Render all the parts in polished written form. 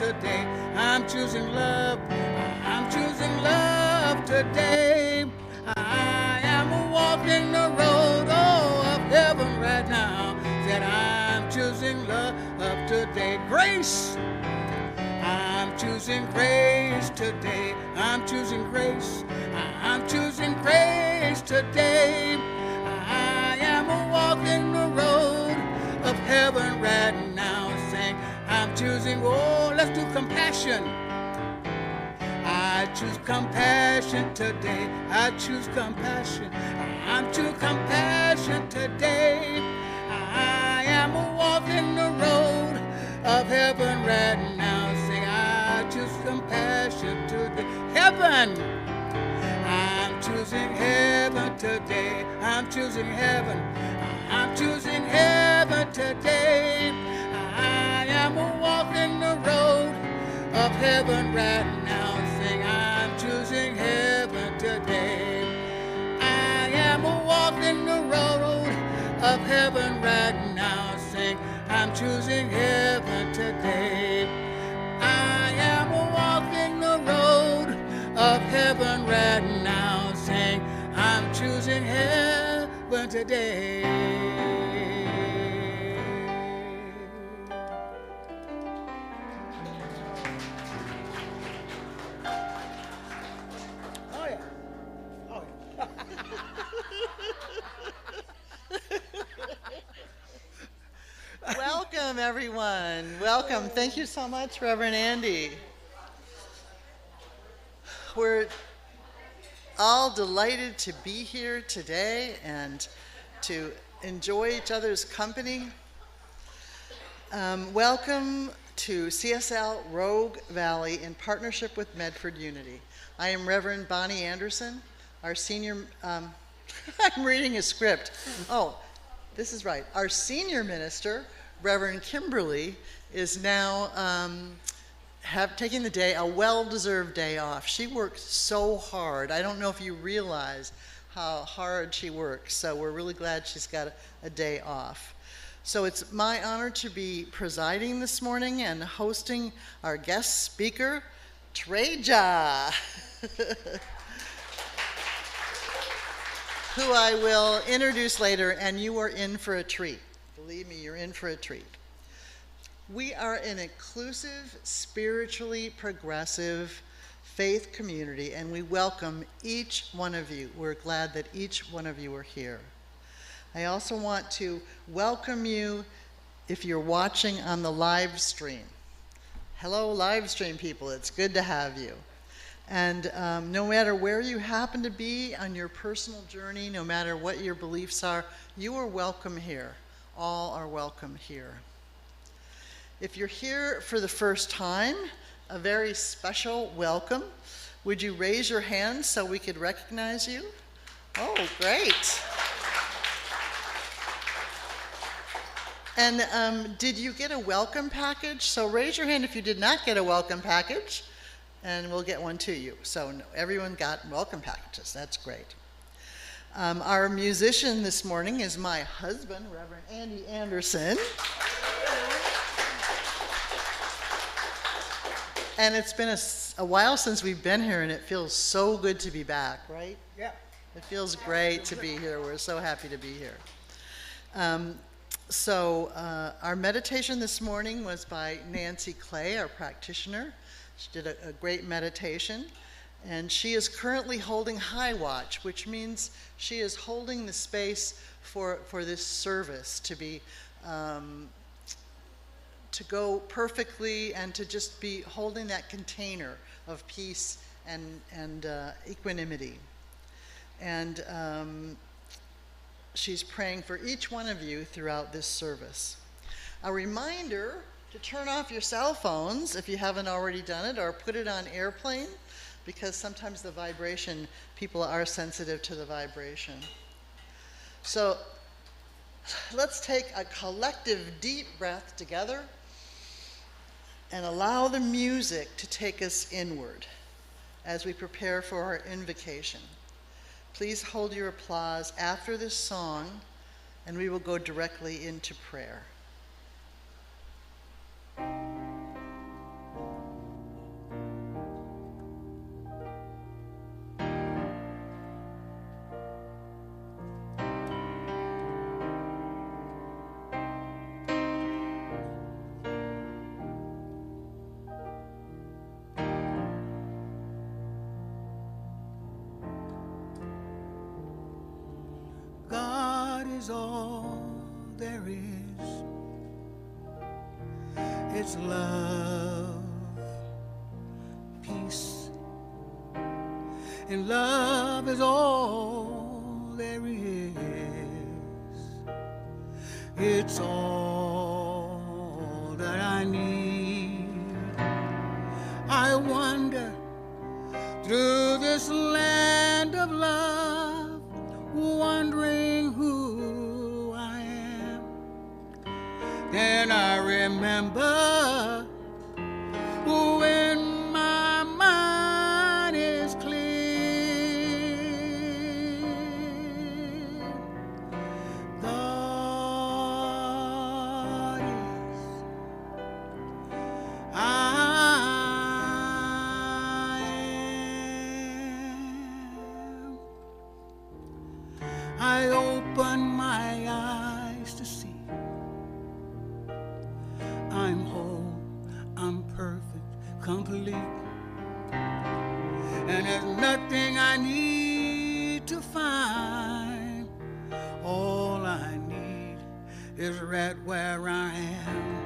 today. I'm choosing love. I'm choosing love today. I am walking the road of heaven right now. Said I'm choosing love today. Grace. I'm choosing grace today. I'm choosing grace. I'm choosing grace today. I am walking the road of heaven right now. Saying I'm choosing, oh, let's do compassion. I choose compassion today. I choose compassion. I'm choosing compassion today. I am walking the road of heaven right now. Sing, I choose compassion today. Heaven. I'm choosing heaven today. I'm choosing heaven. I'm choosing heaven today. I am walking the road of heaven right now. Sing, I'm choosing heaven today. I am walking the road of heaven right now. Sing, I'm choosing heaven today. I am walking the road of heaven right now. Sing, I'm choosing heaven today. Oh yeah. Oh yeah. Welcome, everyone. Welcome. Thank you so much, Reverend Andy. We're all delighted to be here today and to enjoy each other's company. Welcome to CSL Rogue Valley in partnership with Medford Unity. I am Reverend Bonnie Anderson, our senior, I'm reading a script. Oh, this is right. Our senior minister, Reverend Kimberly, is now taking the day, a well-deserved day off. She works so hard. I don't know if you realize how hard she works, so we're really glad she's got a day off. So it's my honor to be presiding this morning and hosting our guest speaker, Treja, who I will introduce later, and you are in for a treat. Believe me, you're in for a treat. We are an inclusive, spiritually progressive faith community, and we welcome each one of you. We're glad that each one of you are here. I also want to welcome you if you're watching on the live stream. Hello, live stream people. It's good to have you. And no matter where you happen to be on your personal journey, no matter what your beliefs are, you are welcome here. All are welcome here. If you're here for the first time, a very special welcome. Would you raise your hand so we could recognize you? Oh, great. And did you get a welcome package? So raise your hand if you did not get a welcome package, and we'll get one to you. So no, everyone got welcome packages. That's great. Our musician this morning is my husband, Reverend Andy Anderson. And it's been a while since we've been here, and it feels so good to be back, right? Yeah. It feels great to be here. We're so happy to be here. Our meditation this morning was by Nancy Clay, our practitioner. She did a great meditation, and she is currently holding high watch, which means she is holding the space for this service to be to go perfectly and to just be holding that container of peace and equanimity. And she's praying for each one of you throughout this service. A reminder to turn off your cell phones if you haven't already done it, or put it on airplane, because sometimes the vibration, people are sensitive to the vibration. So let's take a collective deep breath together and allow the music to take us inward as we prepare for our invocation. Please hold your applause after this song, and we will go directly into prayer. is all there is. It's love, peace, and love is all there is. It's all that I need. I wander through this land of love, wondering who I am. Then I remember when my mind is clear. God is. I am. I open my eyes to see. I'm whole, I'm perfect, complete. And there's nothing I need to find. All I need is right where I am.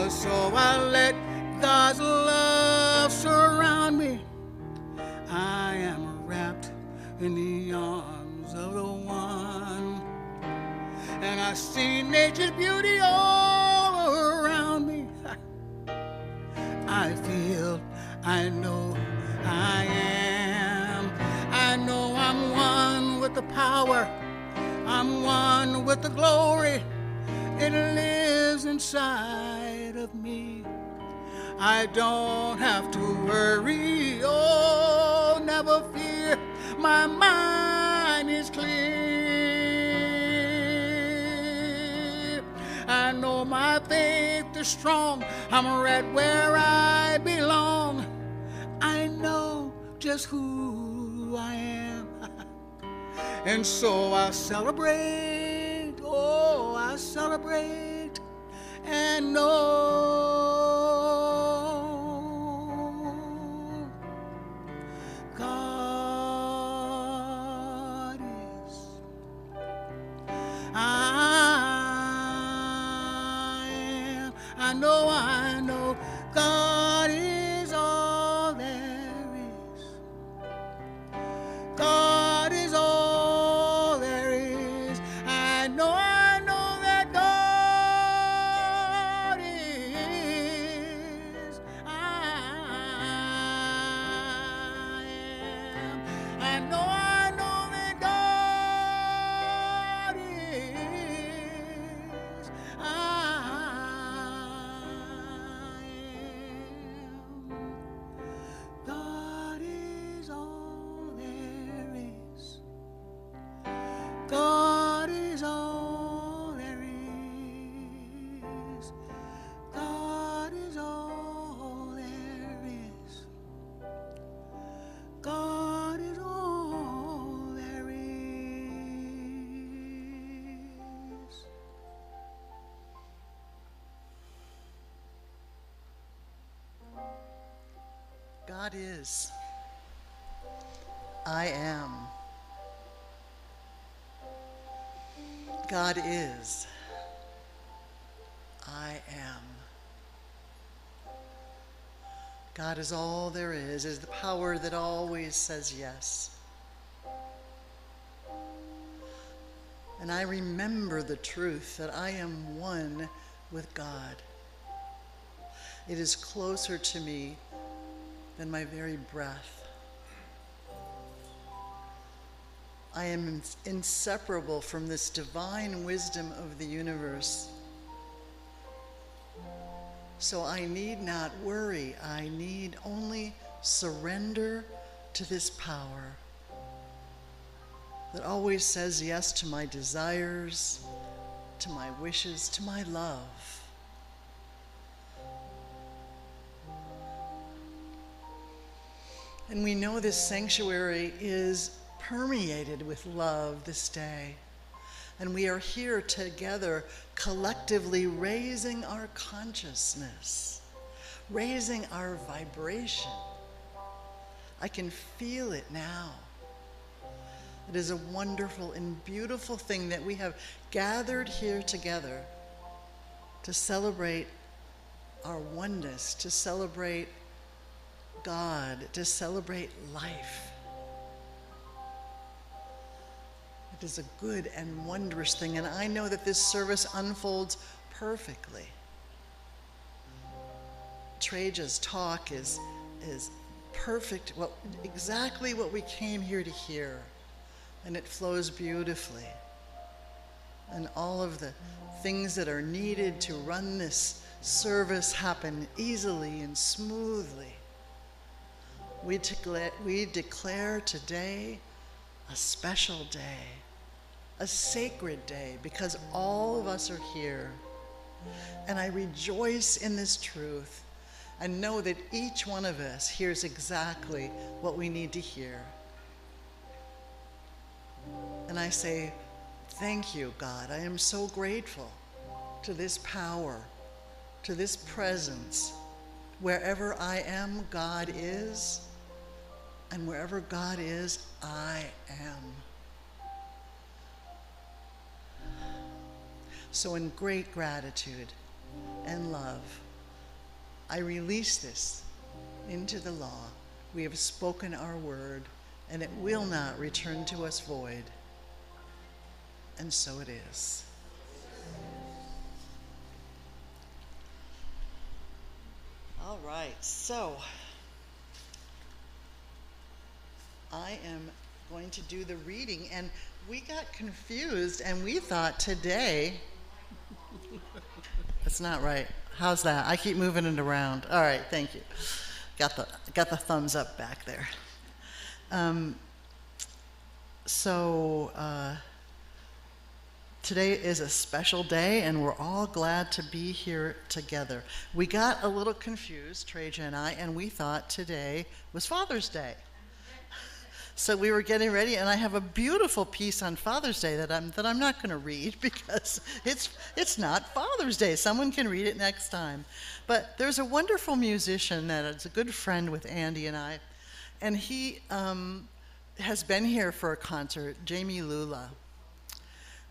So I let God's love surround me. I am wrapped in the arms of the one. And I see nature's beauty all around me. I feel, I know I am. I know I'm one with the power. I'm one with the glory. It lives inside of me. I don't have to worry, oh, never fear. My mind is clear. I know my faith is strong. I'm right where I belong. I know just who I am. And so I celebrate, oh, I celebrate and know God is. I am. I know God is all there is. God is all there is. I know that God is. I am. I know that God is. I am. God is all there is. God is all there is. God is all there is. God is all there is. God is. I am. God is. I am. God is all there is the power that always says yes. And I remember the truth that I am one with God. It is closer to me than my very breath. I am inseparable from this divine wisdom of the universe. So I need not worry. I need only surrender to this power that always says yes to my desires, to my wishes, to my love. And we know this sanctuary is permeated with love this day. And we are here together, collectively raising our consciousness, raising our vibration. I can feel it now. It is a wonderful and beautiful thing that we have gathered here together to celebrate our oneness, to celebrate God, to celebrate life. It is a good and wondrous thing, and I know that this service unfolds perfectly. Traja's talk is perfect, exactly what we came here to hear, and it flows beautifully. And all of the things that are needed to run this service happen easily and smoothly. We declare today a special day, a sacred day, because all of us are here. And I rejoice in this truth and know that each one of us hears exactly what we need to hear. And I say, thank you, God. I am so grateful to this power, to this presence. Wherever I am, God is, and wherever God is, I am. So in great gratitude and love, I release this into the law. We have spoken our word, and it will not return to us void. And so it is. All right, so I am going to do the reading, and we got confused, and we thought today, that's not right. How's that? I keep moving it around. All right, thank you. Got the thumbs up back there. Today is a special day, and we're all glad to be here together. We got a little confused, Traja and I, and we thought today was Father's Day. So we were getting ready, and I have a beautiful piece on Father's Day that I'm not going to read because it's not Father's Day. Someone can read it next time. But there's a wonderful musician that is a good friend with Andy and I, and he has been here for a concert, Jamie Lula.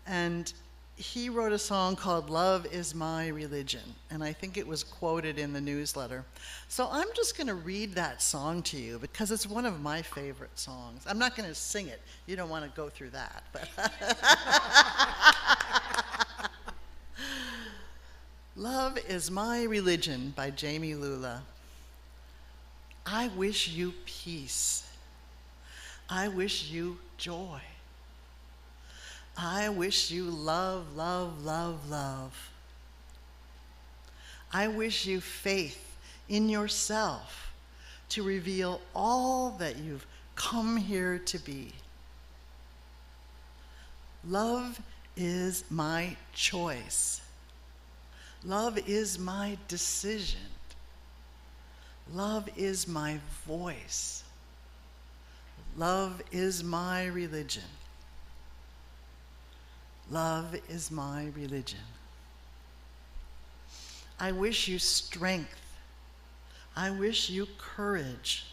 And he wrote a song called Love Is My Religion, and I think it was quoted in the newsletter. So I'm just going to read that song to you because it's one of my favorite songs. I'm not going to sing it. You don't want to go through that. But Love Is My Religion by Jamie Lula. I wish you peace. I wish you joy. I wish you love, love, love, love. I wish you faith in yourself to reveal all that you've come here to be. Love is my choice. Love is my decision. Love is my voice. Love is my religion. Love is my religion. I wish you strength. I wish you courage.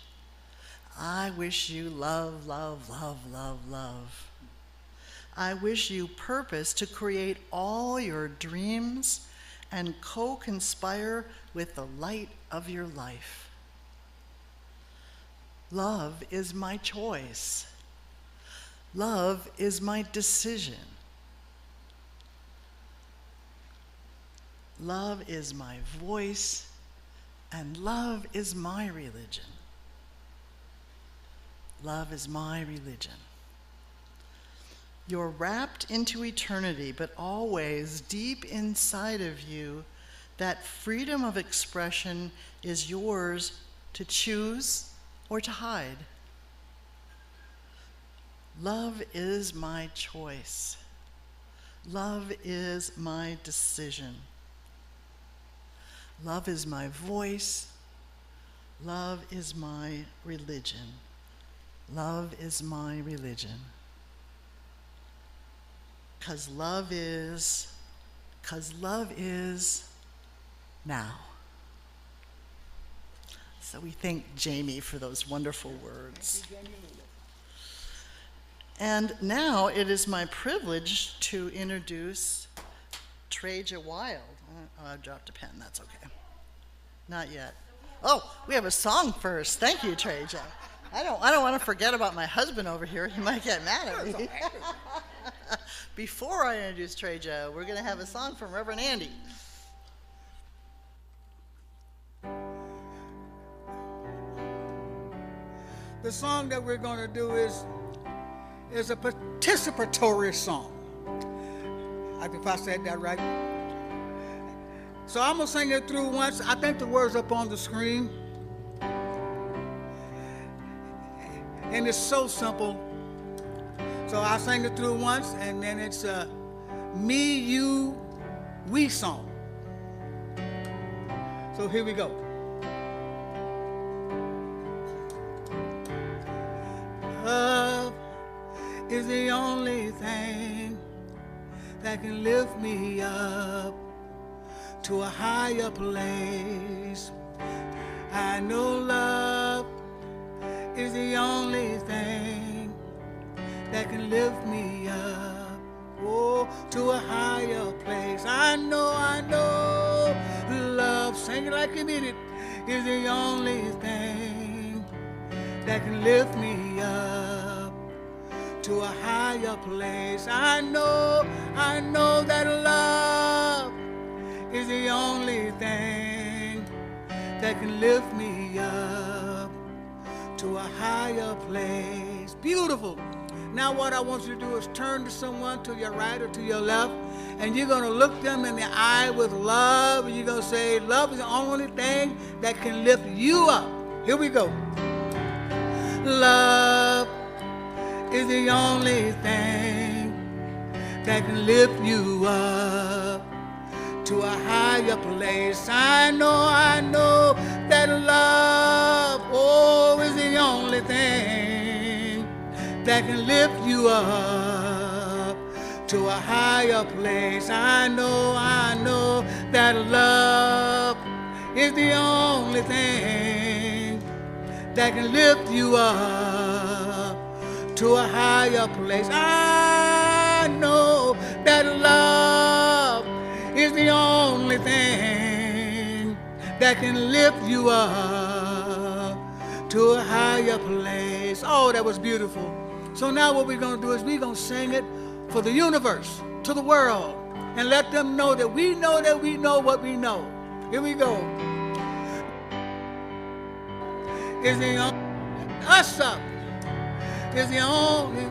I wish you love, love, love, love, love. I wish you purpose to create all your dreams and co-conspire with the light of your life. Love is my choice. Love is my decision. Love is my voice, and love is my religion. Love is my religion. You're wrapped into eternity, but always deep inside of you, that freedom of expression is yours to choose or to hide. Love is my choice. Love is my decision. Love is my voice. Love is my religion. Love is my religion. 'Cause love is now. So we thank Jamie for those wonderful words. And now it is my privilege to introduce Treja Wild. Oh, I dropped a pen. That's okay. Not yet. Oh, we have a song first. Thank you, Treja. I don't want to forget about my husband over here. He might get mad at me. Before I introduce Treja, we're going to have a song from Reverend Andy. The song that we're going to do is a participatory song. If I said that right. So I'm going to sing it through once. I think the words up on the screen. And it's so simple. So I'll sing it through once, and then it's a me, you, we song. So here we go. Love is the only thing that can lift me up to a higher place. I know love is the only thing that can lift me up, oh, to a higher place. I know love, sing it like you mean it, is the only thing that can lift me up to a higher place. I know that love is the only thing that can lift me up to a higher place. Beautiful. Now what I want you to do is turn to someone to your right or to your left, and you're going to look them in the eye with love, and you're going to say, love is the only thing that can lift you up. Here we go. Love is the only thing that can lift you up to a higher place. I know that love, oh, is the only thing that can lift you up to a higher place. I know that love is the only thing that can lift you up to a higher place. I know that love is the only thing that can lift you up to a higher place. Oh, that was beautiful. So now what we're going to do is we're going to sing it for the universe, to the world, and let them know that we know what we know. Here we go. Is the only, us up, is the only.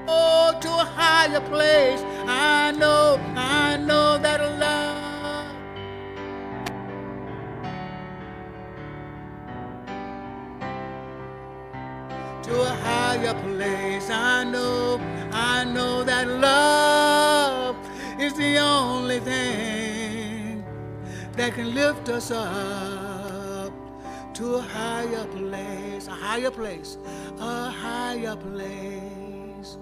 Oh, to a higher place. I know that love to a higher place. I know that love is the only thing that can lift us up to a higher place, a higher place, a higher place,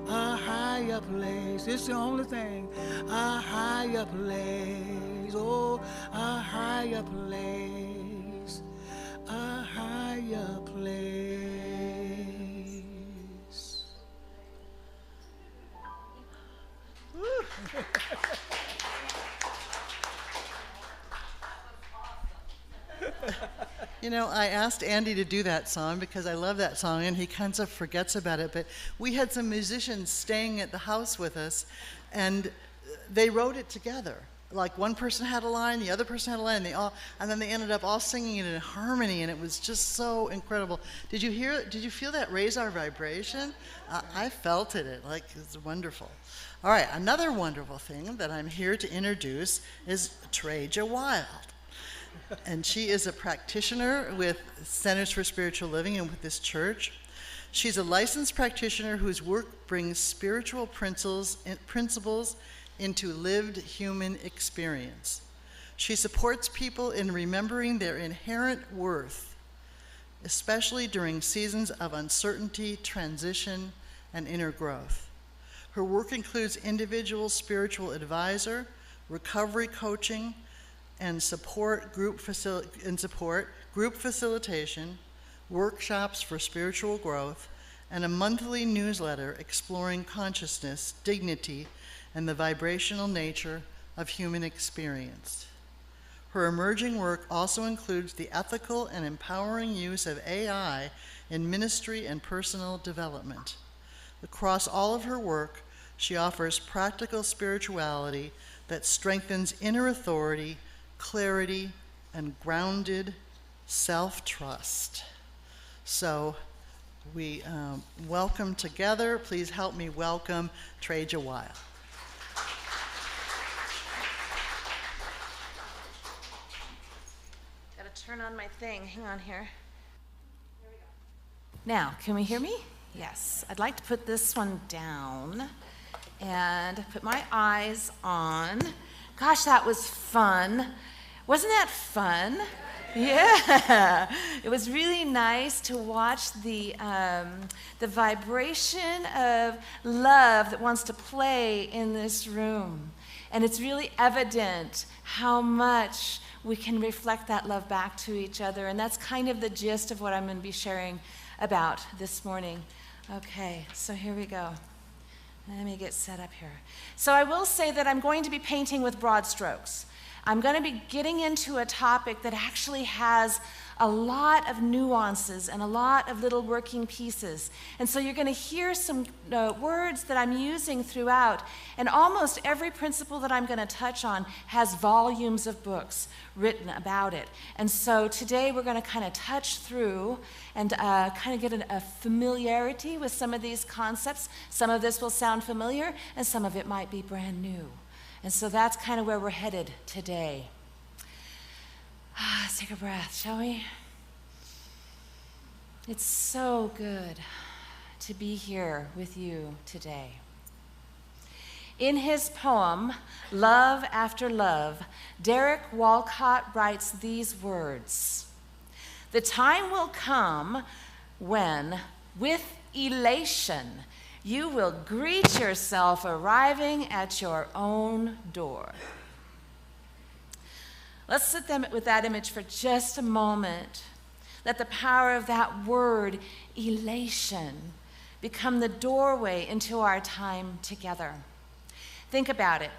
a higher place. It's the only thing, a higher place, oh, a higher place, a higher place. You know, I asked Andy to do that song because I love that song, and he kind of forgets about it. But we had some musicians staying at the house with us, and they wrote it together. Like one person had a line, the other person had a line, and then they ended up all singing it in harmony, and it was just so incredible. Did you hear it? Did you feel that raise our vibration? I felt it. Like, it's wonderful. All right, another wonderful thing that I'm here to introduce is Treja Wild. And she is a practitioner with Centers for Spiritual Living and with this church. She's a licensed practitioner whose work brings spiritual principles into lived human experience. She supports people in remembering their inherent worth, especially during seasons of uncertainty, transition, and inner growth. Her work includes individual spiritual advisor, recovery coaching, and group facilitation, workshops for spiritual growth, and a monthly newsletter exploring consciousness, dignity, and the vibrational nature of human experience. Her emerging work also includes the ethical and empowering use of AI in ministry and personal development. Across all of her work, she offers practical spirituality that strengthens inner authority, clarity, and grounded self-trust. So we welcome together. Please help me welcome Treja Weil. Turn on my thing. Hang on here. Here we go. Now, can we hear me? Yes. I'd like to put this one down and put my eyes on. Gosh, that was fun. Wasn't that fun? Yeah. It was really nice to watch the vibration of love that wants to play in this room. And it's really evident how much we can reflect that love back to each other. And that's kind of the gist of what I'm going to be sharing about this morning. Okay, so here we go. Let me get set up here. So I will say that I'm going to be painting with broad strokes. I'm going to be getting into a topic that actually has a lot of nuances and a lot of little working pieces. And so you're going to hear some words that I'm using throughout. And almost every principle that I'm going to touch on has volumes of books written about it. And so today we're going to kind of touch through and kind of get a familiarity with some of these concepts. Some of this will sound familiar, and some of it might be brand new. And so that's kind of where we're headed today. Let's take a breath, shall we? It's so good to be here with you today. In his poem, Love After Love, Derek Walcott writes these words: "The time will come when, with elation, you will greet yourself arriving at your own door." Let's sit with that image for just a moment. Let the power of that word, elation, become the doorway into our time together. Think about it.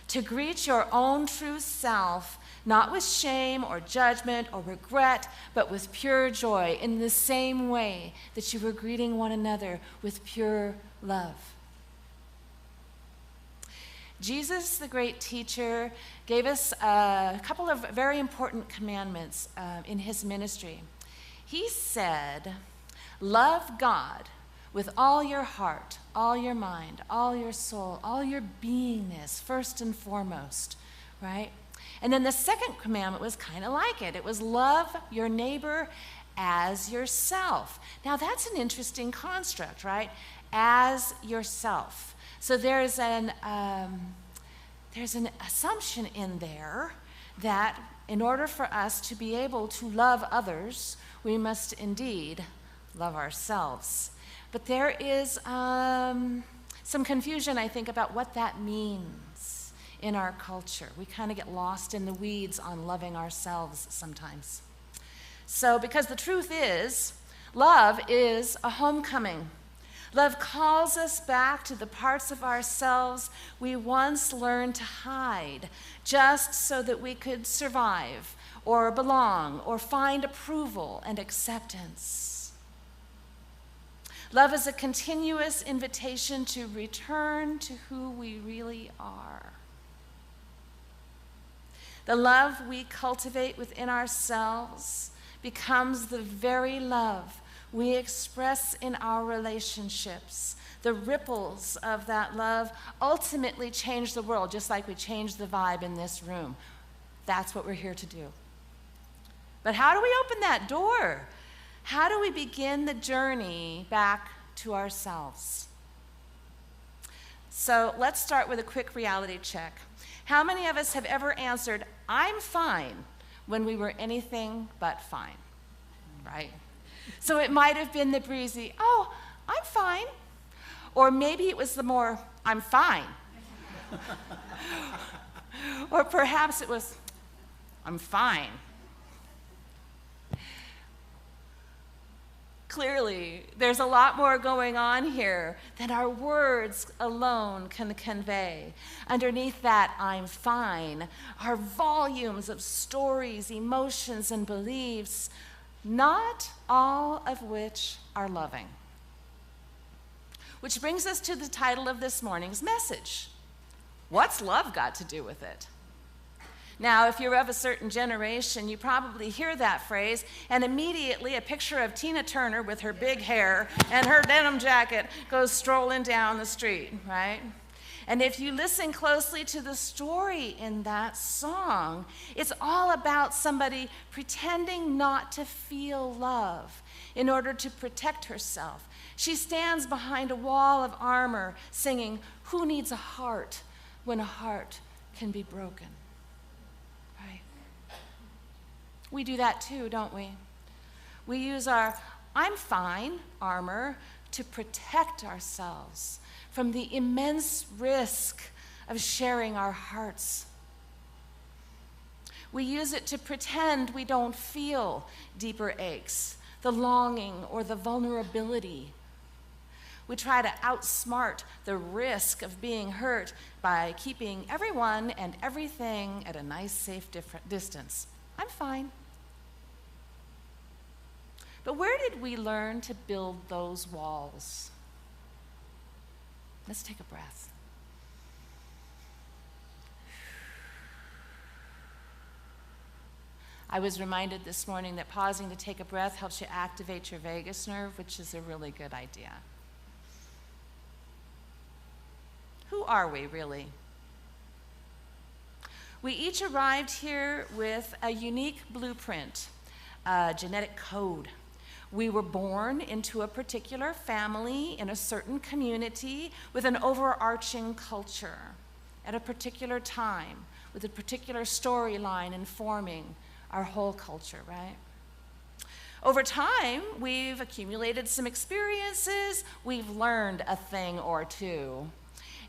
To greet your own true self, not with shame or judgment or regret, but with pure joy, in the same way that you were greeting one another with pure love. Jesus, the great teacher, gave us a couple of very important commandments in his ministry. He said, love God with all your heart, all your mind, all your soul, all your beingness, first and foremost, right? And then the second commandment was kind of like it. It was love your neighbor as yourself. Now that's an interesting construct, right? As yourself. So there's an assumption in there that in order for us to be able to love others, we must indeed love ourselves. But there is some confusion, I think, about what that means in our culture. We kind of get lost in the weeds on loving ourselves sometimes. So, because the truth is, love is a homecoming. Love calls us back to the parts of ourselves we once learned to hide, just so that we could survive or belong or find approval and acceptance. Love is a continuous invitation to return to who we really are. The love we cultivate within ourselves becomes the very love we express in our relationships. The ripples of that love ultimately change the world, just like we changed the vibe in this room. That's what we're here to do. But how do we open that door? How do we begin the journey back to ourselves? So let's start with a quick reality check. How many of us have ever answered, "I'm fine," when we were anything but fine, right? So it might have been the breezy, "Oh, I'm fine." Or maybe it was the more, I'm fine. Or perhaps it was, I'm fine. Clearly, there's a lot more going on here than our words alone can convey. Underneath that, I'm fine, are volumes of stories, emotions, and beliefs, not all of which are loving. Which brings us to the title of this morning's message. What's love got to do with it? Now, if you're of a certain generation, you probably hear that phrase, and immediately a picture of Tina Turner with her big hair and her denim jacket goes strolling down the street, right? And if you listen closely to the story in that song, it's all about somebody pretending not to feel love in order to protect herself. She stands behind a wall of armor singing, "Who needs a heart when a heart can be broken?" We do that too, don't we? We use our I'm fine armor to protect ourselves from the immense risk of sharing our hearts. We use it to pretend we don't feel deeper aches, the longing or the vulnerability. We try to outsmart the risk of being hurt by keeping everyone and everything at a nice, safe distance. I'm fine. But where did we learn to build those walls? Let's take a breath. I was reminded this morning that pausing to take a breath helps you activate your vagus nerve, which is a really good idea. Who are we, really? We each arrived here with a unique blueprint, a genetic code. We were born into a particular family in a certain community with an overarching culture at a particular time with a particular storyline informing our whole culture, right? Over time, we've accumulated some experiences, we've learned a thing or two,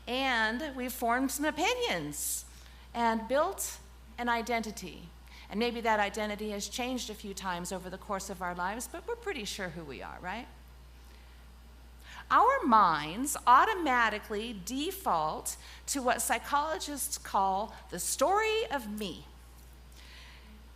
and we've formed some opinions and built an identity. And maybe that identity has changed a few times over the course of our lives, but we're pretty sure who we are, right? Our minds automatically default to what psychologists call the story of me.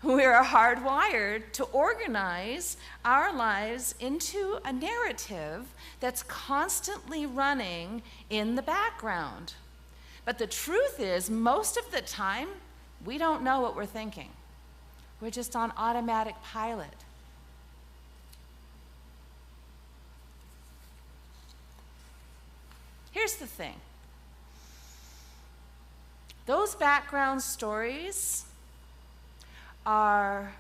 We're hardwired to organize our lives into a narrative that's constantly running in the background. But the truth is, most of the time, we don't know what we're thinking. We're just on automatic pilot. Here's the thing. Those background stories are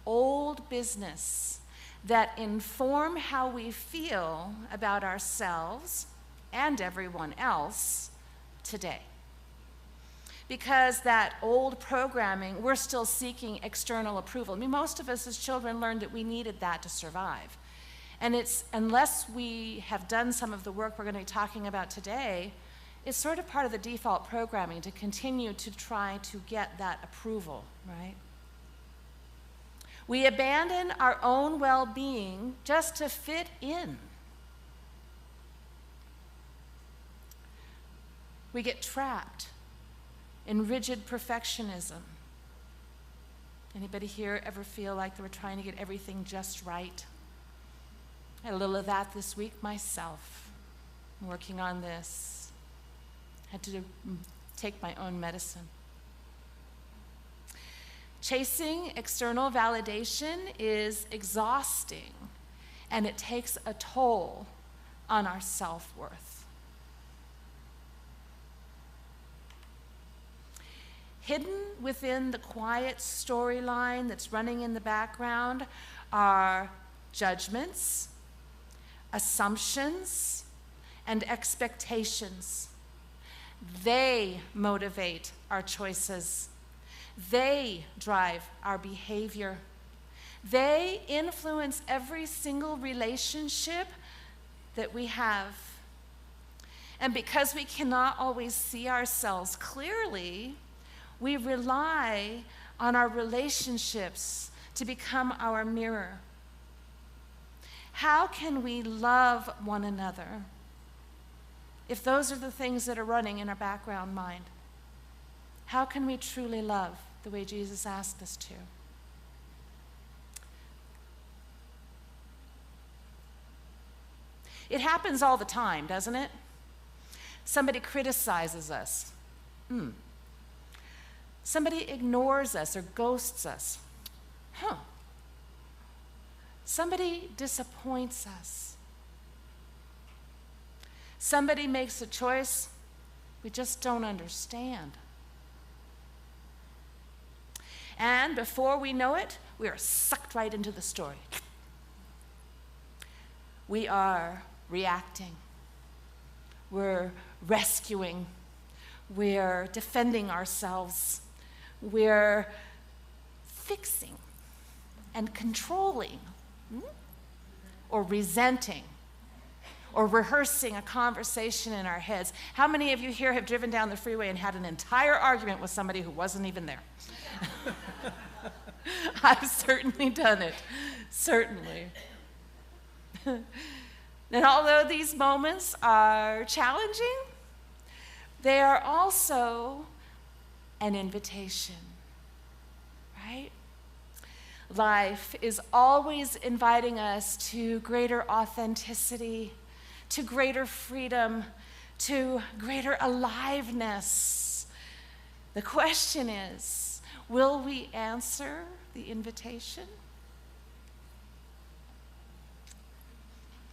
old business that inform how we feel about ourselves and everyone else today. Because that old programming, we're still seeking external approval. I mean, most of us as children learned that we needed that to survive. And it's, unless we have done some of the work we're going to be talking about today, it's sort of part of the default programming to continue to try to get that approval, right? We abandon our own well-being just to fit in. We get trapped in rigid perfectionism. Anybody here ever feel like they were trying to get everything just right? I had a little of that this week myself. I'm working on this. Had to take my own medicine. Chasing external validation is exhausting, and it takes a toll on our self-worth. Hidden within the quiet storyline that's running in the background are judgments, assumptions, and expectations. They motivate our choices. They drive our behavior. They influence every single relationship that we have And because we cannot always see ourselves clearly, we rely on our relationships to become our mirror. How can we love one another if those are the things that are running in our background mind? How can we truly love the way Jesus asked us to? It happens all the time, doesn't it? Somebody criticizes us. Somebody ignores us or ghosts us. Somebody disappoints us. Somebody makes a choice we just don't understand. And before we know it, we are sucked right into the story. We are reacting. We're rescuing. We're defending ourselves. We're fixing and controlling, or resenting, or rehearsing a conversation in our heads. How many of you here have driven down the freeway and had an entire argument with somebody who wasn't even there? I've certainly done it, certainly. And although these moments are challenging, they are also an invitation, right? Life is always inviting us to greater authenticity, to greater freedom, to greater aliveness. The question is, will we answer the invitation?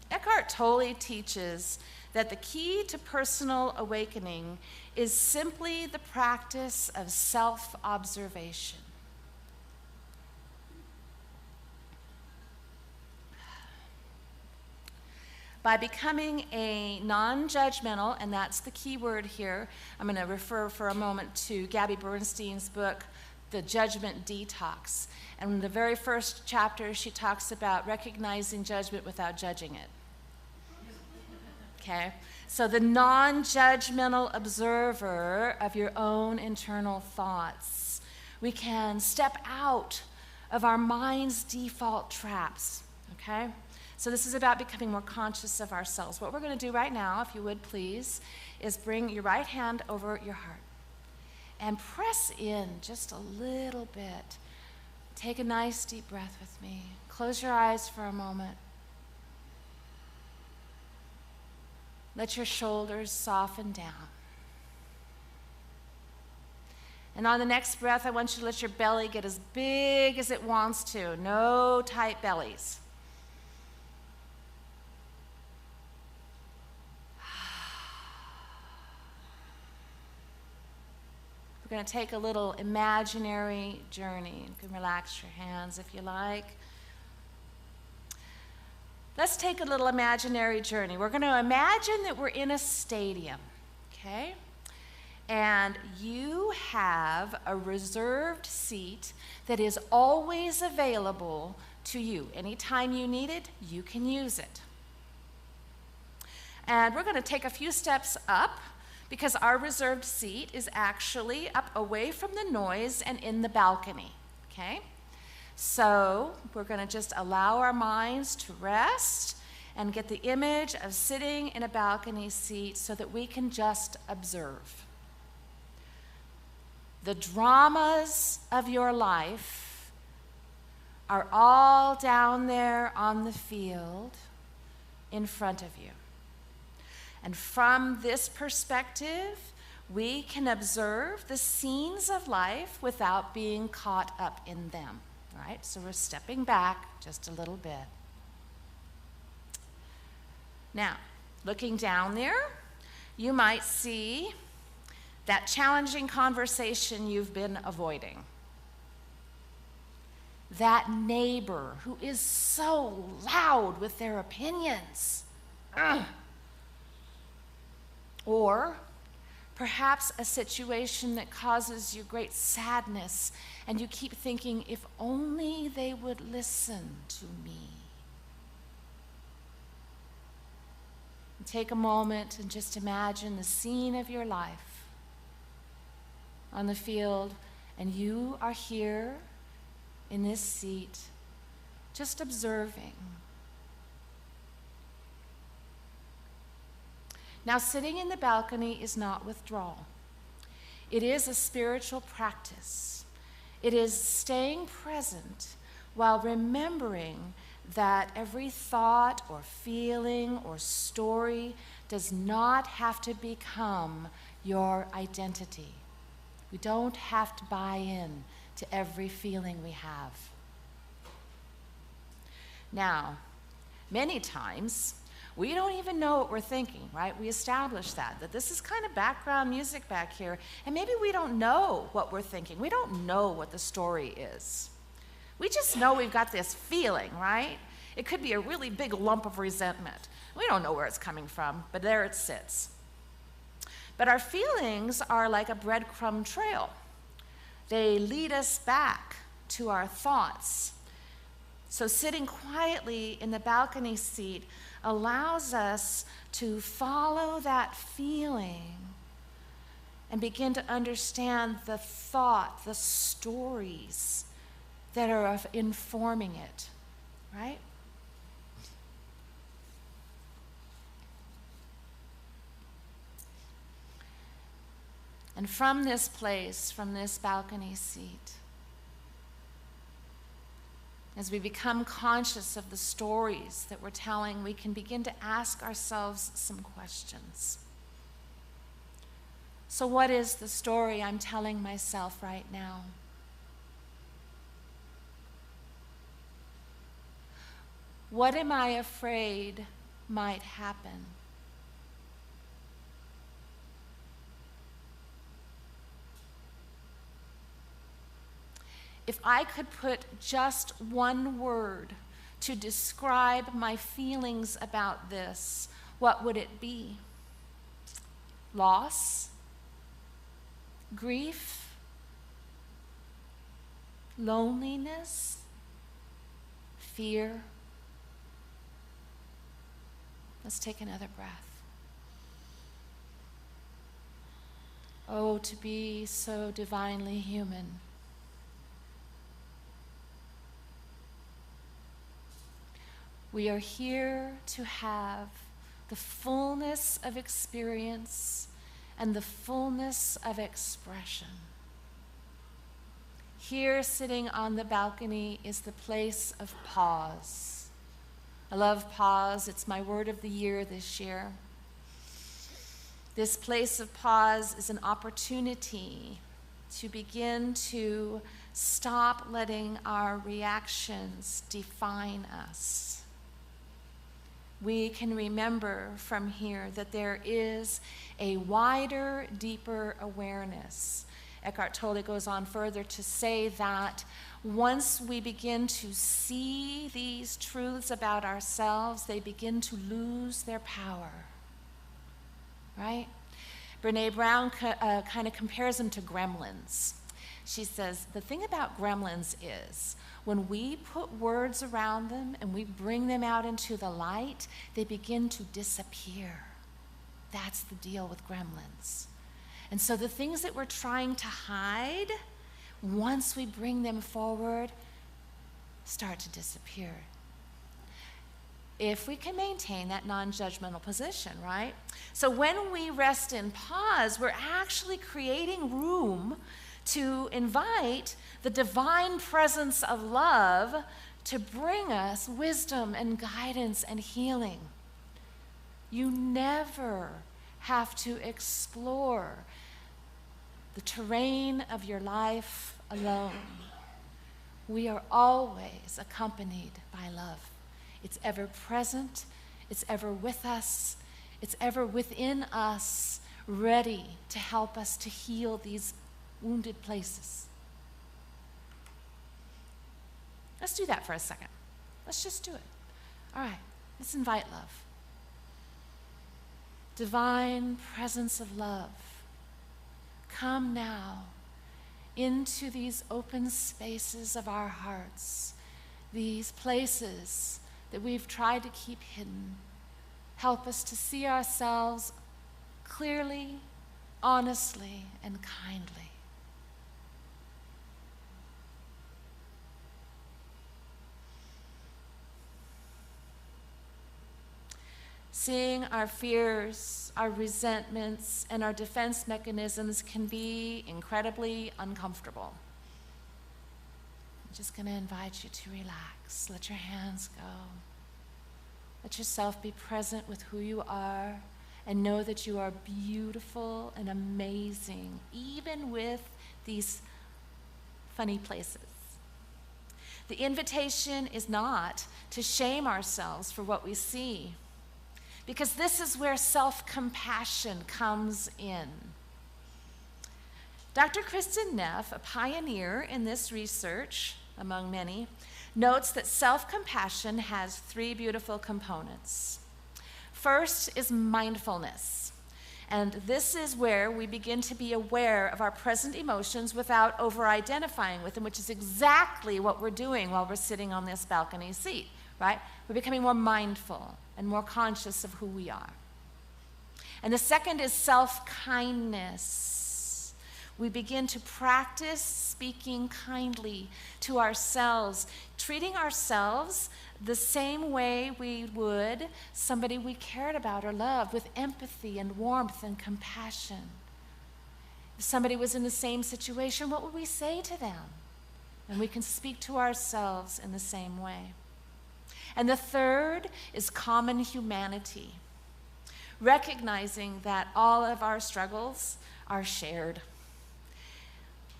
Eckhart Tolle teaches that the key to personal awakening is simply the practice of self-observation. By becoming a non-judgmental, and that's the key word here, I'm going to refer for a moment to Gabby Bernstein's book, The Judgment Detox. And in the very first chapter, she talks about recognizing judgment without judging it. Okay? So the non-judgmental observer of your own internal thoughts. We can step out of our mind's default traps, okay? So this is about becoming more conscious of ourselves. What we're going to do right now, if you would please, is bring your right hand over your heart and press in just a little bit. Take a nice deep breath with me. Close your eyes for a moment. Let your shoulders soften down. And on the next breath, I want you to let your belly get as big as it wants to. No tight bellies. We're going to take a little imaginary journey. You can relax your hands if you like. Let's take a little imaginary journey. We're going to imagine that we're in a stadium, okay? And you have a reserved seat that is always available to you. Anytime you need it, you can use it. And we're going to take a few steps up because our reserved seat is actually up away from the noise and in the balcony, okay? So we're going to just allow our minds to rest and get the image of sitting in a balcony seat so that we can just observe. The dramas of your life are all down there on the field in front of you. And from this perspective, we can observe the scenes of life without being caught up in them. Right? So we're stepping back just a little bit. Now, looking down there, you might see that challenging conversation you've been avoiding. That neighbor who is so loud with their opinions. Ugh. Or perhaps a situation that causes you great sadness and you keep thinking, if only they would listen to me. Take a moment and just imagine the scene of your life on the field, and you are here in this seat, just observing. Now, sitting in the balcony is not withdrawal. It is a spiritual practice. It is staying present while remembering that every thought or feeling or story does not have to become your identity. We don't have to buy in to every feeling we have. Now, many times, we don't even know what we're thinking, right? We established that this is kind of background music back here, and maybe we don't know what we're thinking. We don't know what the story is. We just know we've got this feeling, right? It could be a really big lump of resentment. We don't know where it's coming from, but there it sits. But our feelings are like a breadcrumb trail. They lead us back to our thoughts. So sitting quietly in the balcony seat allows us to follow that feeling and begin to understand the thought, the stories that are informing it, right? And from this place, from this balcony seat, as we become conscious of the stories that we're telling, we can begin to ask ourselves some questions. So what is the story I'm telling myself right now? What am I afraid might happen? If I could put just one word to describe my feelings about this, what would it be? Loss? Grief? Loneliness? Fear? Let's take another breath. Oh, to be so divinely human. We are here to have the fullness of experience and the fullness of expression. Here, sitting on the balcony, is the place of pause. I love pause. It's my word of the year this year. This place of pause is an opportunity to begin to stop letting our reactions define us. We can remember from here that there is a wider, deeper awareness. Eckhart Tolle goes on further to say that once we begin to see these truths about ourselves, they begin to lose their power, right? Brene Brown kind of compares them to gremlins. She says, the thing about gremlins is when we put words around them and we bring them out into the light, they begin to disappear. That's the deal with gremlins. And so the things that we're trying to hide, once we bring them forward, start to disappear. If we can maintain that non-judgmental position, right? So when we rest in pause, we're actually creating room to invite the divine presence of love to bring us wisdom and guidance and healing. You never have to explore the terrain of your life alone. We are always accompanied by love. It's ever present, it's ever with us, it's ever within us, ready to help us to heal these wounded places. Let's do that for a second. Let's just do it. All right, let's invite love. Divine presence of love, come now into these open spaces of our hearts, these places that we've tried to keep hidden. Help us to see ourselves clearly, honestly, and kindly. Seeing our fears, our resentments, and our defense mechanisms can be incredibly uncomfortable. I'm just going to invite you to relax. Let your hands go. Let yourself be present with who you are and know that you are beautiful and amazing, even with these funny places. The invitation is not to shame ourselves for what we see, because this is where self-compassion comes in. Dr. Kristen Neff, a pioneer in this research, among many, notes that self-compassion has 3 beautiful components. First is mindfulness. And this is where we begin to be aware of our present emotions without over-identifying with them, which is exactly what we're doing while we're sitting on this balcony seat, right? We're becoming more mindful and more conscious of who we are. And the second is self-kindness. We begin to practice speaking kindly to ourselves, treating ourselves the same way we would somebody we cared about or loved, with empathy and warmth and compassion. If somebody was in the same situation, what would we say to them? And we can speak to ourselves in the same way. And the third is common humanity, recognizing that all of our struggles are shared.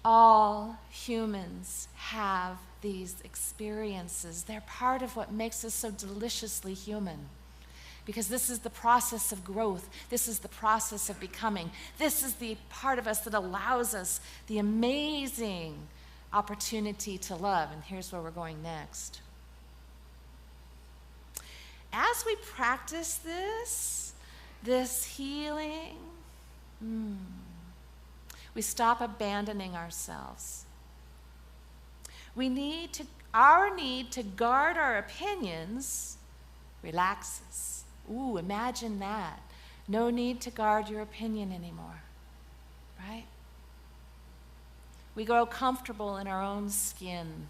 All humans have these experiences. They're part of what makes us so deliciously human, because this is the process of growth. This is the process of becoming. This is the part of us that allows us the amazing opportunity to love. And here's where we're going next. As we practice this healing, we stop abandoning ourselves. Our need to guard our opinions relaxes. Ooh, imagine that. No need to guard your opinion anymore, right? We grow comfortable in our own skin.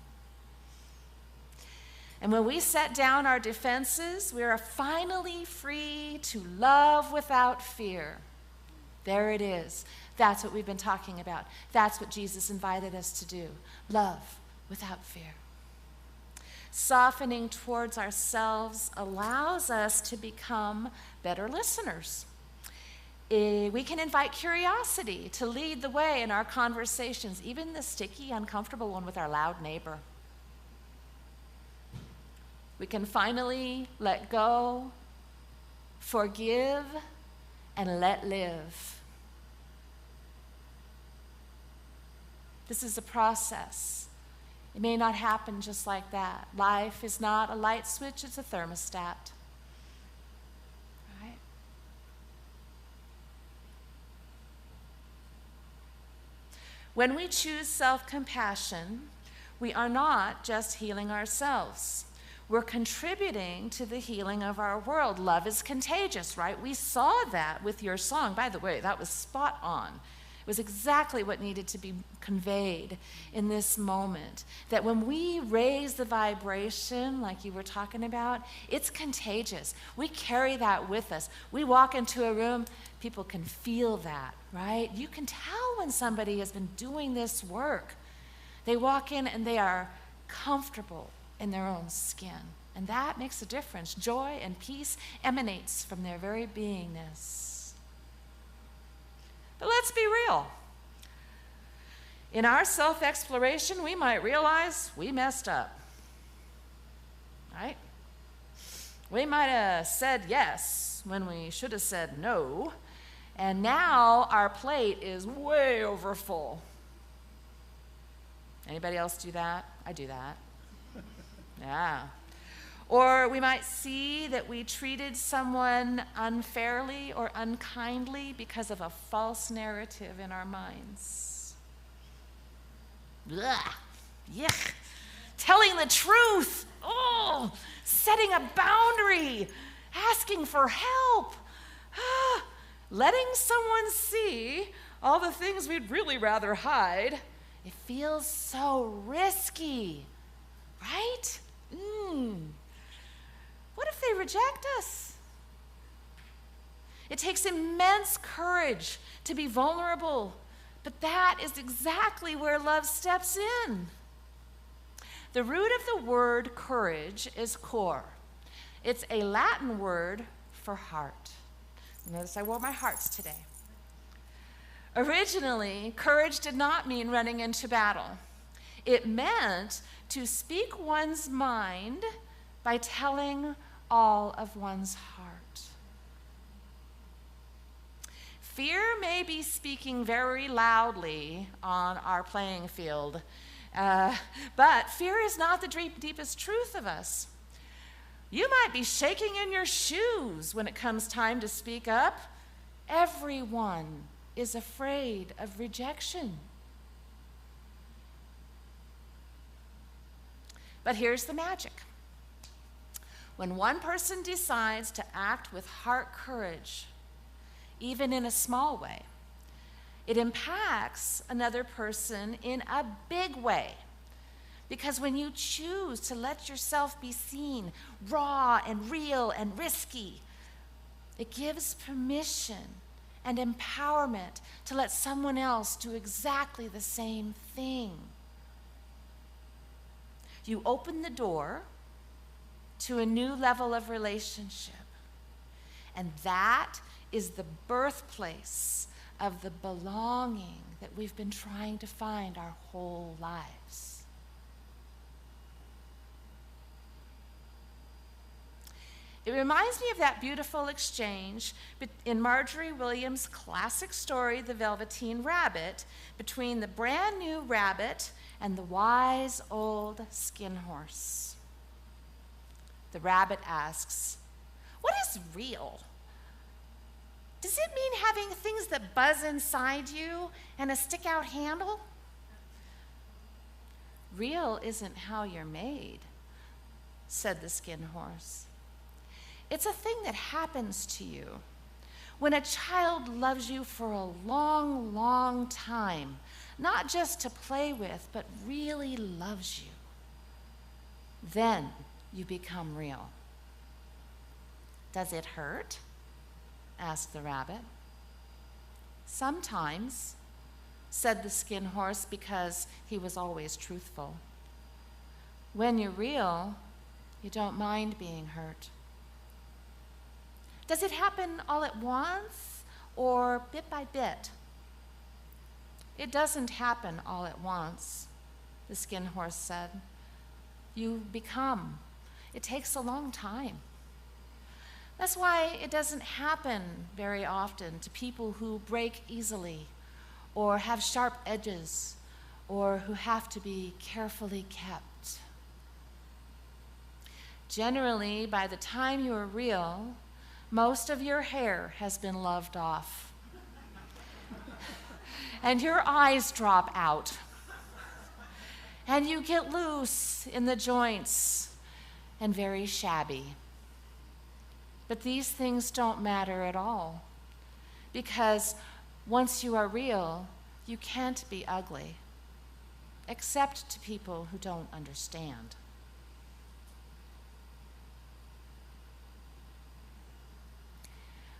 And when we set down our defenses, we are finally free to love without fear. There it is. That's what we've been talking about. That's what Jesus invited us to do. Love without fear. Softening towards ourselves allows us to become better listeners. We can invite curiosity to lead the way in our conversations, even the sticky, uncomfortable one with our loud neighbor. We can finally let go, forgive, and let live. This is a process. It may not happen just like that. Life is not a light switch, it's a thermostat. Right? When we choose self-compassion, we are not just healing ourselves. We're contributing to the healing of our world. Love is contagious, right? We saw that with your song. By the way, that was spot on. It was exactly what needed to be conveyed in this moment. That when we raise the vibration, like you were talking about, it's contagious. We carry that with us. We walk into a room, people can feel that, right? You can tell when somebody has been doing this work. They walk in and they are comfortable in their own skin. And that makes a difference. Joy and peace emanates from their very beingness. But let's be real. In our self-exploration, we might realize we messed up. Right? We might have said yes when we should have said no. And now our plate is way over full. Anybody else do that? I do that. Yeah. Or we might see that we treated someone unfairly or unkindly because of a false narrative in our minds. Blah. Yuck. Telling the truth. Oh, setting a boundary asking for help, letting someone see all the things we'd really rather hide. It feels so risky, right? What if they reject us? It takes immense courage to be vulnerable, but that is exactly where love steps in. The root of the word courage is cor. It's a Latin word for heart. Notice I wore my hearts today. Originally, courage did not mean running into battle. It meant to speak one's mind by telling all of one's heart. Fear may be speaking very loudly on our playing field, but fear is not the deepest truth of us. You might be shaking in your shoes when it comes time to speak up. Everyone is afraid of rejection. But here's the magic. When one person decides to act with heart courage, even in a small way, it impacts another person in a big way. Because when you choose to let yourself be seen, raw and real and risky, it gives permission and empowerment to let someone else do exactly the same thing. You open the door to a new level of relationship, and that is the birthplace of the belonging that we've been trying to find our whole lives. It reminds me of that beautiful exchange in Marjorie Williams' classic story, The Velveteen Rabbit, between the brand new rabbit and the wise old skin horse. The rabbit asks, "What is real? Does it mean having things that buzz inside you and a stick-out handle?" "Real isn't how you're made," said the skin horse. "It's a thing that happens to you when a child loves you for a long, long time, not just to play with, but really loves you. Then you become real." "Does it hurt?" asked the rabbit. "Sometimes," said the skin horse, because he was always truthful. "When you're real, you don't mind being hurt." "Does it happen all at once or bit by bit?" "It doesn't happen all at once," the skin horse said. "You become. It takes a long time. That's why it doesn't happen very often to people who break easily or have sharp edges or who have to be carefully kept. Generally, by the time you are real, most of your hair has been loved off and your eyes drop out and you get loose in the joints and very shabby. But these things don't matter at all, because once you are real, you can't be ugly, except to people who don't understand.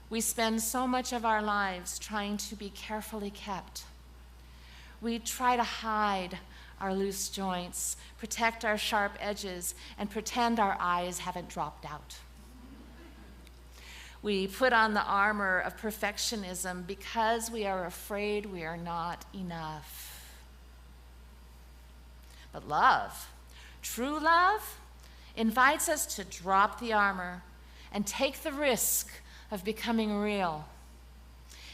We spend so much of our lives trying to be carefully kept. We try to hide our loose joints, protect our sharp edges, and pretend our eyes haven't dropped out. We put on the armor of perfectionism because we are afraid we are not enough. But love, true love, invites us to drop the armor and take the risk of becoming real.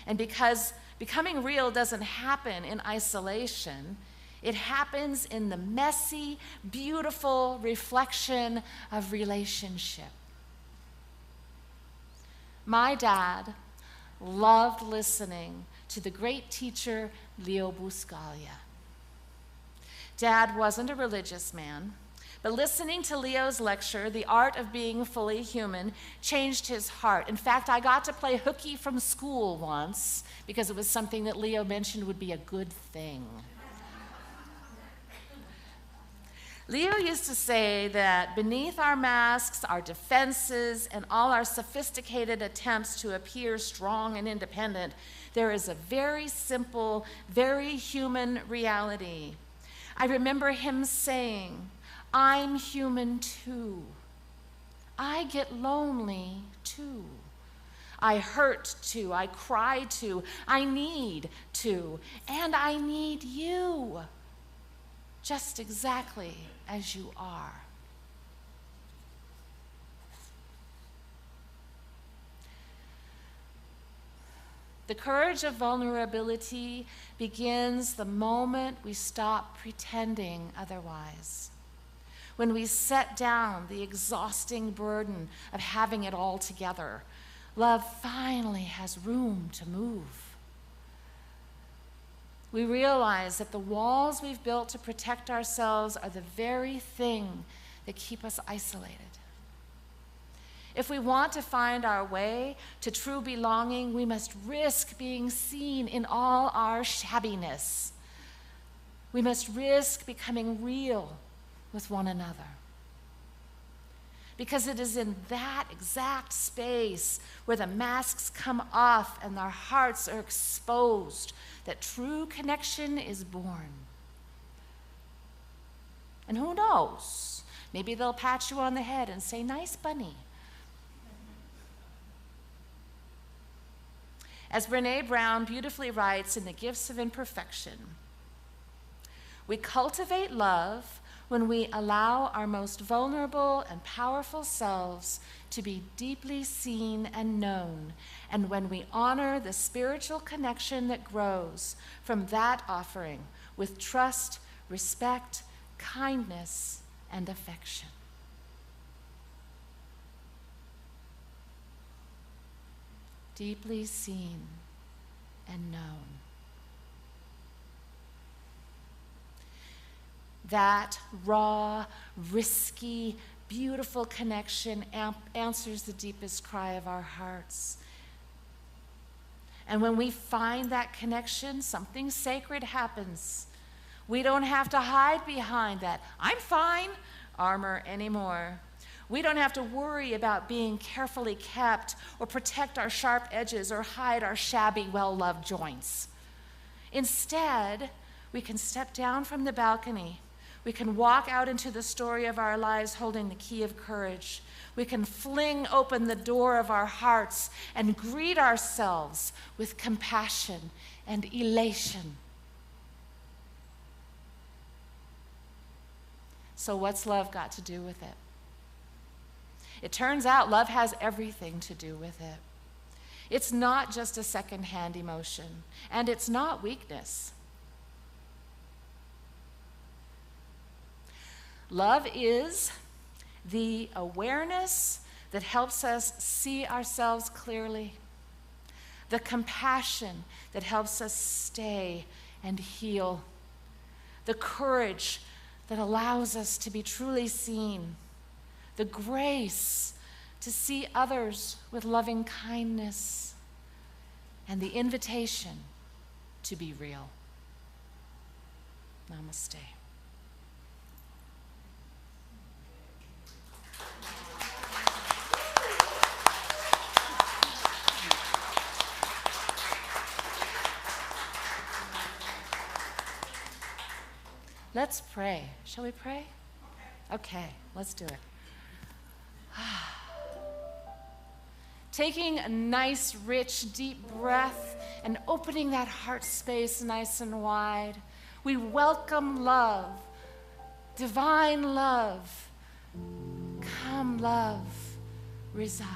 And because becoming real doesn't happen in isolation, it happens in the messy, beautiful reflection of relationship. My dad loved listening to the great teacher Leo Buscaglia. Dad wasn't a religious man, But listening to Leo's lecture, The Art of Being Fully Human, changed his heart. In fact, I got to play hooky from school once because it was something that Leo mentioned would be a good thing. Leo used to say that beneath our masks, our defenses, and all our sophisticated attempts to appear strong and independent, there is a very simple, very human reality. I remember him saying, "I'm human too. I get lonely too. I hurt too, I cry too, I need to, and I need you, just exactly as you are." The courage of vulnerability begins the moment we stop pretending otherwise. When we set down the exhausting burden of having it all together, love finally has room to move. We realize that the walls we've built to protect ourselves are the very thing that keep us isolated. If we want to find our way to true belonging, we must risk being seen in all our shabbiness. We must risk becoming real with one another. Because it is in that exact space where the masks come off and our hearts are exposed that true connection is born. And who knows? Maybe they'll pat you on the head and say, "Nice bunny." As Brené Brown beautifully writes in The Gifts of Imperfection, we cultivate love when we allow our most vulnerable and powerful selves to be deeply seen and known, and when we honor the spiritual connection that grows from that offering with trust, respect, kindness, and affection. Deeply seen and known. That raw, risky, beautiful connection answers the deepest cry of our hearts. And when we find that connection, something sacred happens. We don't have to hide behind that "I'm fine" armor anymore. We don't have to worry about being carefully kept or protect our sharp edges or hide our shabby, well-loved joints. Instead, we can step down from the balcony. We can walk out into the story of our lives holding the key of courage. We can fling open the door of our hearts and greet ourselves with compassion and elation. So what's love got to do with it? It turns out love has everything to do with it. It's not just a secondhand emotion, and it's not weakness. Love is the awareness that helps us see ourselves clearly, the compassion that helps us stay and heal, the courage that allows us to be truly seen, the grace to see others with loving kindness, and the invitation to be real. Namaste. Let's pray. Shall we pray? Okay, let's do it. Taking a nice, rich, deep breath and opening that heart space nice and wide, we welcome love, divine love. Come, love, reside.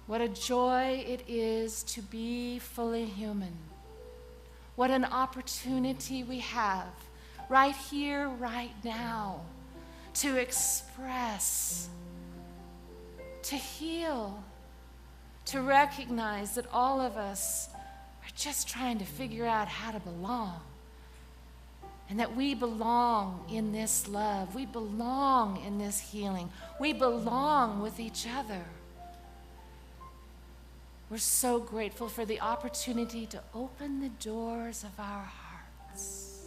What a joy it is to be fully human. What an opportunity we have right here, right now, to express, to heal, to recognize that all of us are just trying to figure out how to belong. and that we belong in this love. We belong in this healing. We belong with each other. We're so grateful for the opportunity to open the doors of our hearts.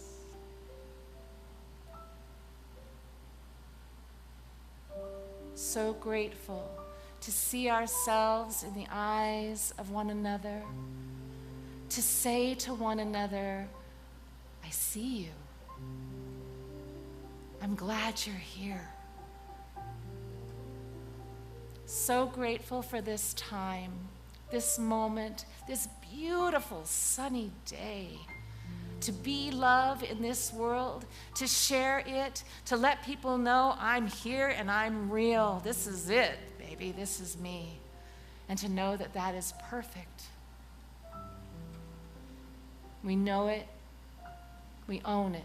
So grateful to see ourselves in the eyes of one another, to say to one another, I see you. I'm glad you're here. So grateful for this time, this moment, this beautiful sunny day, to be love in this world, to share it, to let people know I'm here and I'm real. This is it, baby. This is me. And to know that that is perfect. We know it. We own it.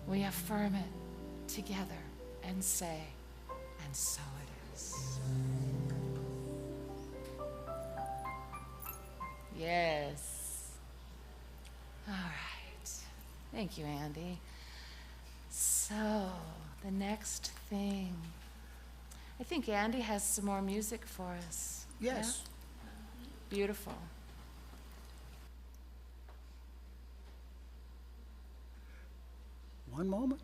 We affirm it together and say, and so it is. Yes. All right. Thank you, Andy. So, the next thing. I think Andy has some more music for us. Yes. Yeah? Beautiful. One moment.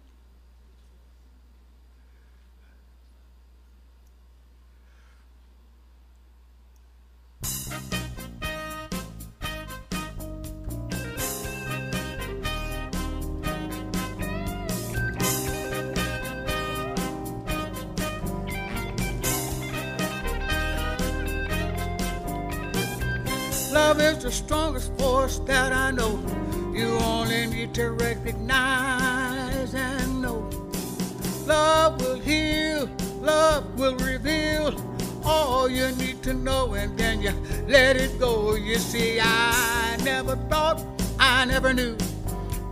Love is the strongest force that I know. You only need to recognize and know. Love will heal, love will reveal all you need to know, and then you let it go. You see, I never thought, I never knew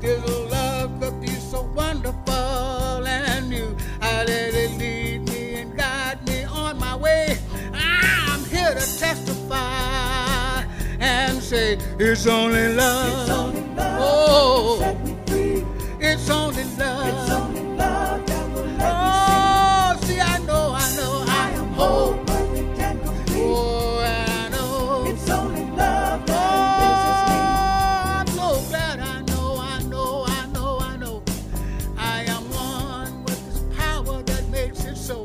this love could be so wonderful and new. I let it lead me and guide me on my way. I'm here to testify and say it's only love. It's only love Oh, that will set me free. it's only love. It's only love that will let Oh, see, I know me see I am whole, whole. perfect and complete. Oh, and I know. It's only love that Oh, I'm so glad I know, I know, I know, I know. I am one with this power that makes it so.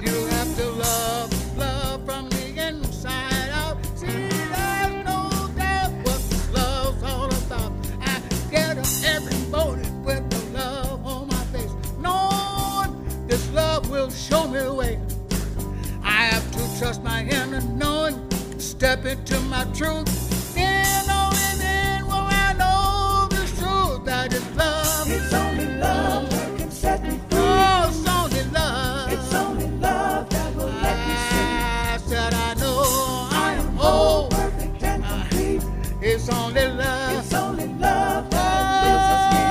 You have to love, love from the inside out. See, there's no doubt what this love's all about. I get up every morning with the love on my face, knowing this love will show me the way. I have to trust my inner knowing, step into my truth. Then only then will I know this truth that is love. It's only love that can set me free. Oh, it's only love. It's only love that will let me see I said I know I am whole, whole. perfect and complete. It's only love. It's only love that lives as me.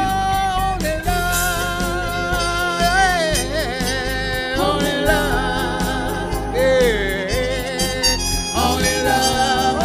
Only love. Yeah. Only love. Yeah. Only love.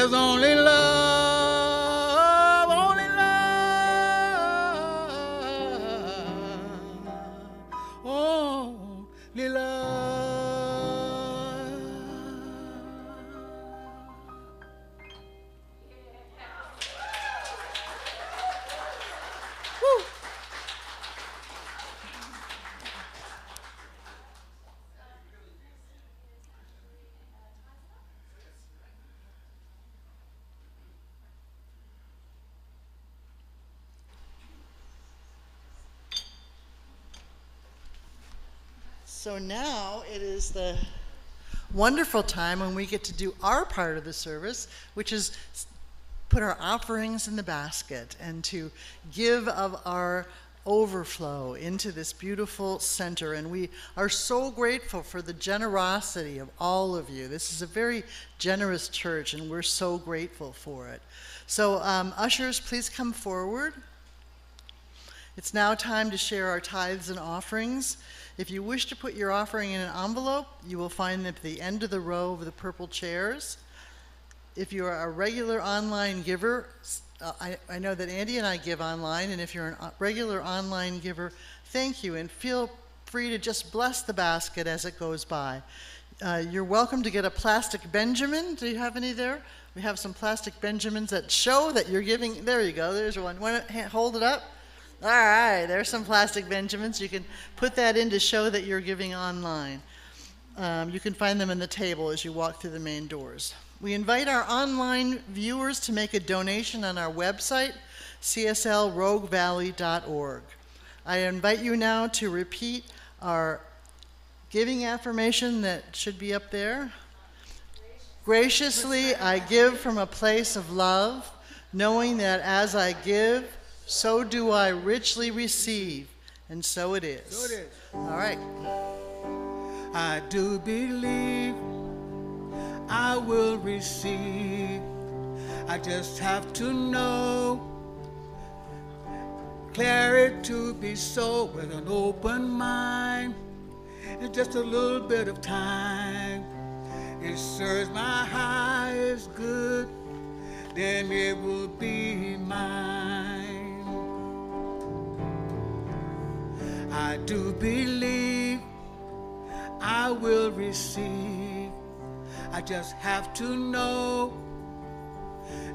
There's only love, only love, only love. Woo. So now it is the wonderful time when we get to do our part of the service, which is put our offerings in the basket and to give of our overflow into this beautiful center. And we are so grateful for the generosity of all of you. This is a very generous church, and we're so grateful for it. So ushers, please come forward. It's now time to share our tithes and offerings. If you wish to put your offering in an envelope, you will find them at the end of the row of the purple chairs. If you are a regular online giver, I know that Andy and I give online, and if you're a regular online giver, thank you, and feel free to just bless the basket as it goes by. You're welcome to get a plastic Benjamin. Do you have any there? We have some plastic Benjamins that show that you're giving. There you go, there's one. Want to hold it up? All right, there's some plastic Benjamins. You can put that in to show that you're giving online. You can find them in the table as you walk through the main doors. We invite our online viewers to make a donation on our website, cslroguevalley.org. I invite you now to repeat our giving affirmation that should be up there. Graciously, I give from a place of love, knowing that as I give, so do I richly receive, and so it is. So it is. All right. I do believe I will receive. I just have to know, declare it to be so with an open mind. It's just a little bit of time. It serves my highest good, then it will be mine. I do believe I will receive. I just have to know,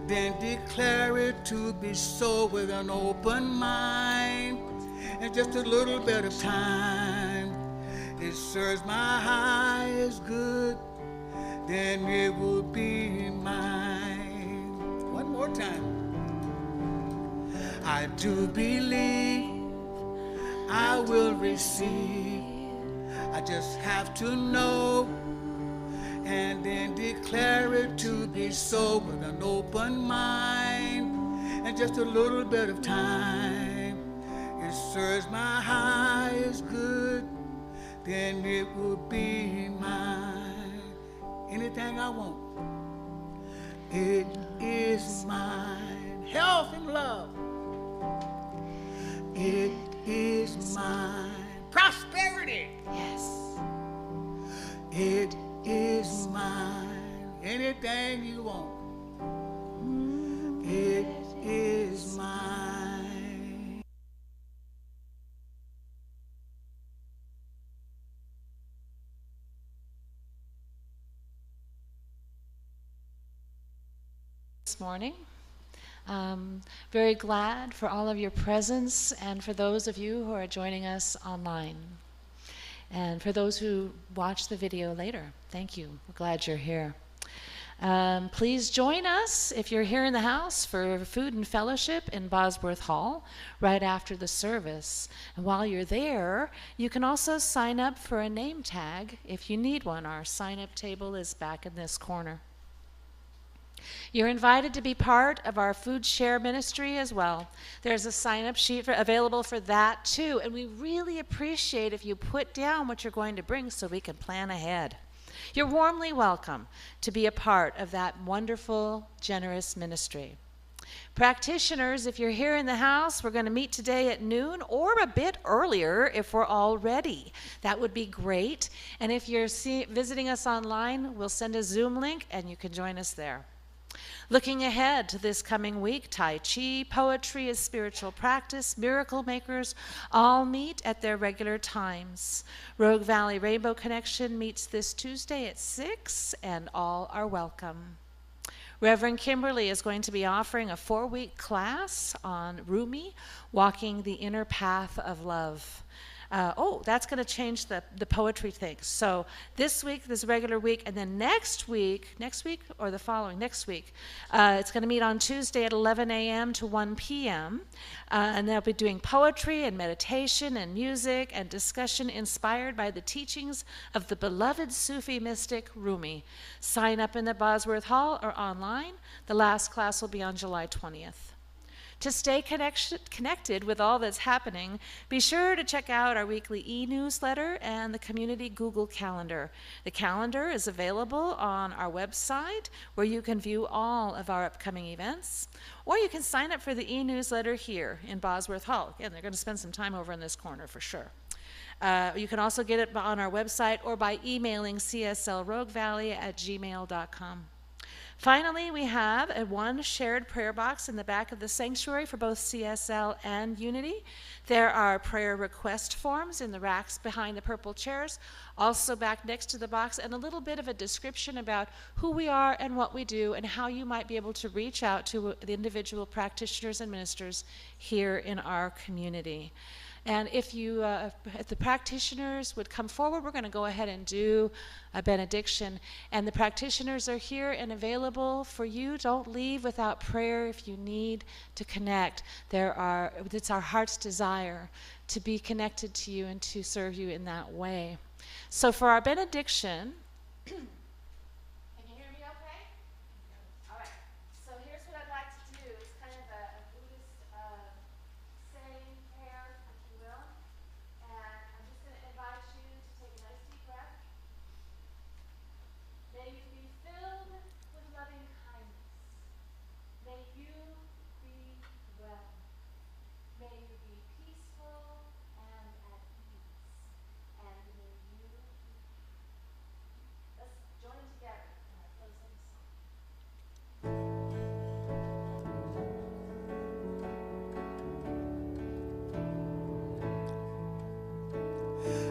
then declare it to be so with an open mind. In just a little bit of time, it serves my highest good, then it will be mine. One more time. I do believe I will receive. I just have to know, and then declare it to be so with an open mind. And just a little bit of time, it serves my highest good, then it will be mine. Anything I want, it is mine. Health and love, it is mine. Prosperity, Yes. it is mine. Anything you want, it is mine. This morning. Very glad for all of your presence and for those of you who are joining us online. And for those who watch the video later, thank you. We're glad you're here. Please join us if you're here in the house for food and fellowship in Bosworth Hall right after the service. And while you're there, you can also sign up for a name tag if you need one. Our sign-up table is back in this corner. You're invited to be part of our food share ministry as well. There's a sign-up sheet available for that too, and we really appreciate if you put down what you're going to bring so we can plan ahead. You're warmly welcome to be a part of that wonderful, generous ministry. Practitioners, if you're here in the house, we're going to meet today at noon or a bit earlier if we're all ready. That would be great. And if you're visiting us online, we'll send a Zoom link and you can join us there. Looking ahead to this coming week, Tai Chi, poetry is spiritual practice, miracle makers all meet at their regular times. Rogue Valley Rainbow Connection meets this Tuesday at 6, and all are welcome. Reverend Kimberly is going to be offering a 4-week class on Rumi, Walking the Inner Path of Love. That's going to change the poetry thing. So this week, this regular week, and then next week or the following, next week, it's going to meet on Tuesday at 11 a.m. to 1 p.m. And they'll be doing poetry and meditation and music and discussion inspired by the teachings of the beloved Sufi mystic Rumi. Sign up in the Bosworth Hall or online. The last class will be on July 20th. To stay connected with all that's happening, be sure to check out our weekly e-newsletter and the community Google Calendar. The calendar is available on our website where you can view all of our upcoming events, or you can sign up for the e-newsletter here in Bosworth Hall. Again, they're going to spend some time over in this corner for sure. You can also get it on our website or by emailing cslroguevalley@gmail.com. Finally, we have one shared prayer box in the back of the sanctuary for both CSL and Unity. There are prayer request forms in the racks behind the purple chairs, also back next to the box, and a little bit of a description about who we are and what we do and how you might be able to reach out to the individual practitioners and ministers here in our community. And if the practitioners would come forward, we're going to go ahead and do a benediction. And the practitioners are here and available for you. Don't leave without prayer if you need to connect. It's our heart's desire to be connected to you and to serve you in that way. So for our benediction, can you hear me okay? All right. So here's what I'd like to do. It's kind of a Buddhist saying prayer, if you will. And I'm just going to invite you to take a nice deep breath. May you be filled with loving kindness. May you be well. May you be peaceful and at ease. And may you, let's join together in our closing song.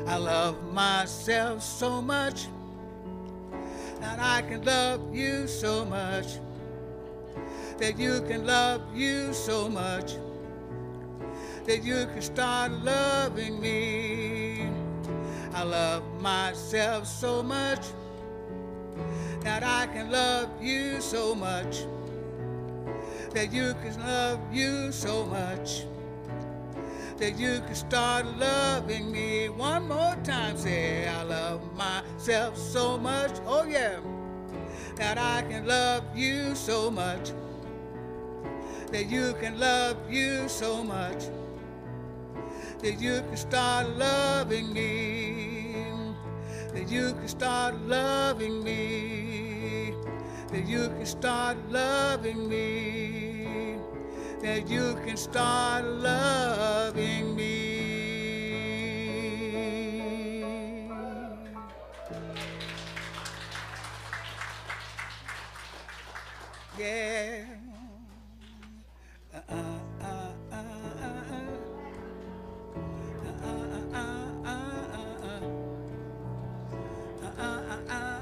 I love myself so much that I can love you so much, that you can love you so much, that you can start loving me. I love myself so much that I can love you so much, that you can love you so much, that you can start loving me. One more time, say, I love myself so much, oh yeah, that I can love you so much, that you can love you so much, that you can start loving me, that you can start loving me, that you can start loving me, that you can start loving me. Yeah.